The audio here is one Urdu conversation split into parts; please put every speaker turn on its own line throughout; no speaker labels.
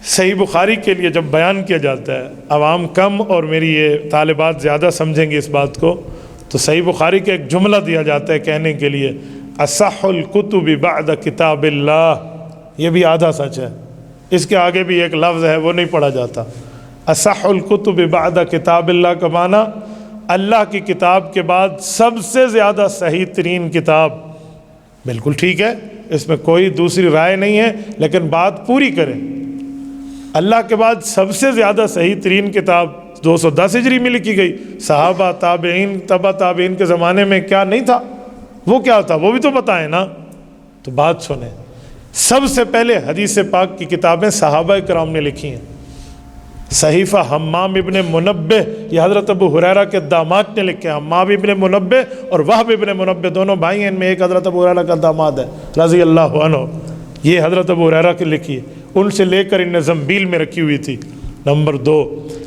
صحیح بخاری کے لیے جب بیان کیا جاتا ہے، عوام کم اور میری یہ طالبات زیادہ سمجھیں گے اس بات کو، تو صحیح بخاری کا ایک جملہ دیا جاتا ہے کہنے کے لیے، اصح الکتب بعد کتاب اللہ. یہ بھی آدھا سچ ہے، اس کے آگے بھی ایک لفظ ہے وہ نہیں پڑھا جاتا. اصح الکتب بعد کتاب اللہ کا معنی اللہ کی کتاب کے بعد سب سے زیادہ صحیح ترین کتاب. بالکل ٹھیک ہے، اس میں کوئی دوسری رائے نہیں ہے، لیکن بات پوری کریں. اللہ کے بعد سب سے زیادہ صحیح ترین کتاب 210 ہجری میں لکھی گئی. صحابہ، تابعین، تبع تابعین کے زمانے میں کیا نہیں تھا؟ وہ کیا تھا وہ بھی تو بتائیں نا. تو بات سنیں، سب سے پہلے حدیث پاک کی کتابیں صحابہ کرام نے لکھی ہیں. صحیفہ حمام ابن منبہ یہ حضرت ابو ہریرہ کے داماد نے لکھے ہیں. حمام ابن منبہ اور وہب ابن منبہ دونوں بھائی ہیں، ان میں ایک حضرت ابو ہریرہ کا داماد ہے رضی اللہ عنہ. یہ حضرت ابو ہریرہ کی لکھی ہے، ان سے لے کر ان نے زنبیل میں رکھی ہوئی تھی. نمبر 2،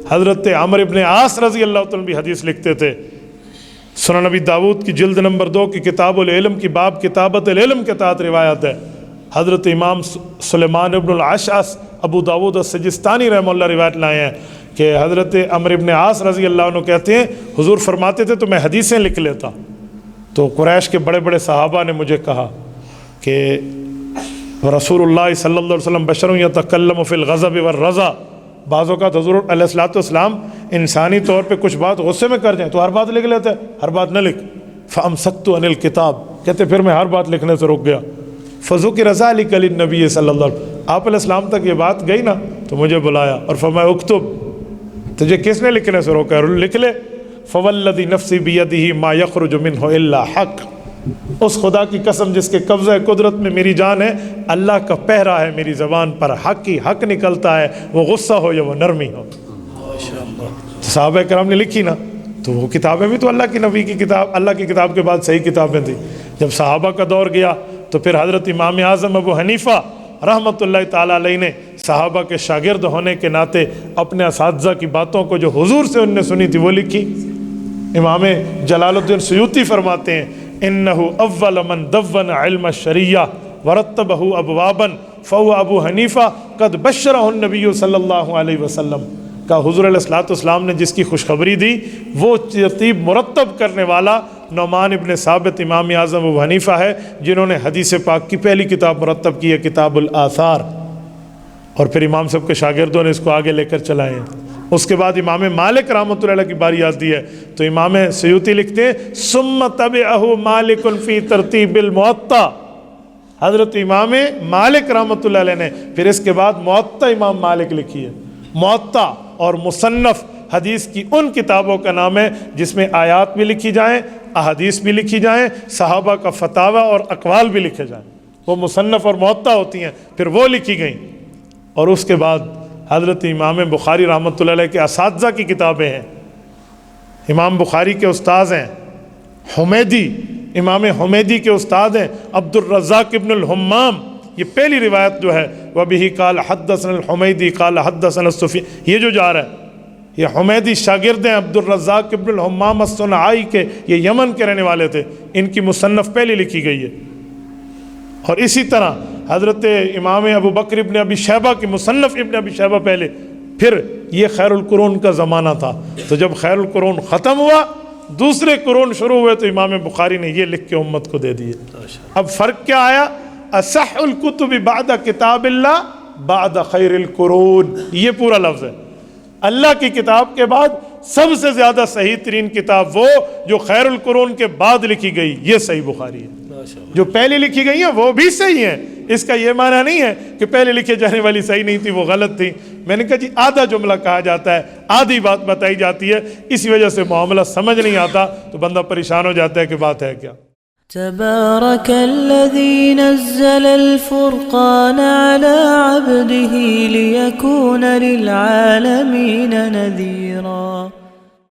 حضرت عمرو ابن عاص رضی اللہ تعالیٰ بھی حدیث لکھتے تھے. سنن نبی داؤد کی جلد نمبر 2 کی کتاب العلم کی باب کتابت العلم کے تحت روایت ہے. حضرت امام سلیمان ابن الاشعث ابو داؤد السجستانی رحمہ اللہ روایت لائے ہیں کہ حضرت عمرو ابن عاص رضی اللہ عنہ کہتے ہیں حضور فرماتے تھے تو میں حدیثیں لکھ لیتا. تو قریش کے بڑے بڑے صحابہ نے مجھے کہا کہ رسول اللہ صلی اللہ علیہ وسلم بشر یتکلم فی الغضب والرضا. بعض اوقات حضور علیہ الصلوۃ والسلام انسانی طور پہ کچھ بات غصے میں کر جائیں تو ہر بات لکھ لیتے، ہر بات نہ لکھ. فامسکت عن الکتاب، کہتے پھر میں ہر بات لکھنے سے رک گیا. فذکر ذلک للنبی صلی اللہ علیہ وسلم، آپ علیہ السلام تک یہ بات گئی نا تو مجھے بلایا اور فرمایا اکتب، تجھے کس نے لکھنے سے روکا؟ لکھ لے. فوالذی نفسی بیدہ ما یخرج منہ الا حق، اس خدا کی قسم جس کے قبضہ قدرت میں میری جان ہے، اللہ کا پہرا ہے میری زبان پر، حق ہی حق نکلتا ہے، وہ غصہ ہو یا وہ نرمی ہو. صحابہ کرام نے لکھی نا، تو وہ کتابیں بھی تو اللہ کی نبی کی کتاب، اللہ کی کتاب کے بعد صحیح کتابیں تھیں. جب صحابہ کا دور گیا تو پھر حضرت امام اعظم ابو حنیفہ رحمۃ اللہ تعالیٰ علیہ نے صحابہ کے شاگرد ہونے کے ناطے اپنے اساتذہ کی باتوں کو جو حضور سے ان نے سنی تھی وہ لکھی. امام جلال الدین سیوطی فرماتے ہیں انہ اول من دون علم الشریعہ ورتبہ ابوابا فہو ابو حنیفہ قد بشرہ النبی صلی اللہ علیہ وسلم. کا حضور علیہ الصلوۃ والسلام نے جس کی خوشخبری دی وہ ترتیب مرتب کرنے والا نعمان ابن ثابت امام اعظم ابو حنیفہ ہے، جنہوں نے حدیث پاک کی پہلی کتاب مرتب کی ہے کتاب الآثار. اور پھر امام صاحب کے شاگردوں نے اس کو آگے لے کر چلائے ہیں. اس کے بعد امام مالک رحمۃ اللہ علیہ کی باری آتی ہے تو امام سیوطی لکھتے ہیں ثم تبعہ مالک فی ترتیب الموطا. حضرت امام مالک رحمۃ اللہ علیہ نے پھر اس کے بعد موطا امام مالک لکھی ہے. موطا اور مصنف حدیث کی ان کتابوں کا نام ہے جس میں آیات بھی لکھی جائیں، احادیث بھی لکھی جائیں، صحابہ کا فتاوی اور اقوال بھی لکھے جائیں، وہ مصنف اور موطا ہوتی ہیں. پھر وہ لکھی گئیں. اور اس کے بعد حضرت امام بخاری رحمۃ اللہ علیہ کے اساتذہ کی کتابیں ہیں. امام بخاری کے استاذ ہیں حمیدی، امام حمیدی کے استاد ہیں عبد الرزاق ابن الحمام. یہ پہلی روایت جو ہے وَبِهِ قال حدثنا الحمیدی قال حدثنا السفیان، یہ جو جا رہا ہے یہ حمیدی شاگرد ہیں عبد الرزاق ابن الحمام الصنعائی کے، یہ یمن کے رہنے والے تھے. ان کی مصنف پہلی لکھی گئی ہے. اور اسی طرح حضرت امام ابو بکر ابن ابی شیبہ کی مصنف ابن ابی شیبہ پہلے. پھر یہ خیر القرون کا زمانہ تھا تو جب خیر القرون ختم ہوا دوسرے قرون شروع ہوئے تو امام بخاری نے یہ لکھ کے امت کو دے دیے. اب فرق کیا آیا؟ اصح الکتب بعد کتاب اللہ بعد خیر القرون، یہ پورا لفظ ہے. اللہ کی کتاب کے بعد سب سے زیادہ صحیح ترین کتاب وہ جو خیر القرون کے بعد لکھی گئی، یہ صحیح بخاری ہے. جو پہلے لکھی گئی ہیں وہ بھی صحیح ہیں. اس کا یہ معنی نہیں ہے کہ پہلے لکھے جانے والی صحیح نہیں تھی وہ غلط تھی. میں نے کہا جی آدھا جملہ کہا جاتا ہے، آدھی بات بتائی جاتی ہے، اسی وجہ سے معاملہ سمجھ نہیں آتا تو بندہ پریشان ہو جاتا ہے کہ بات ہے کیا.
تبارك الذي نزل الفرقان على عبده ليكون للعالمين نذيرا.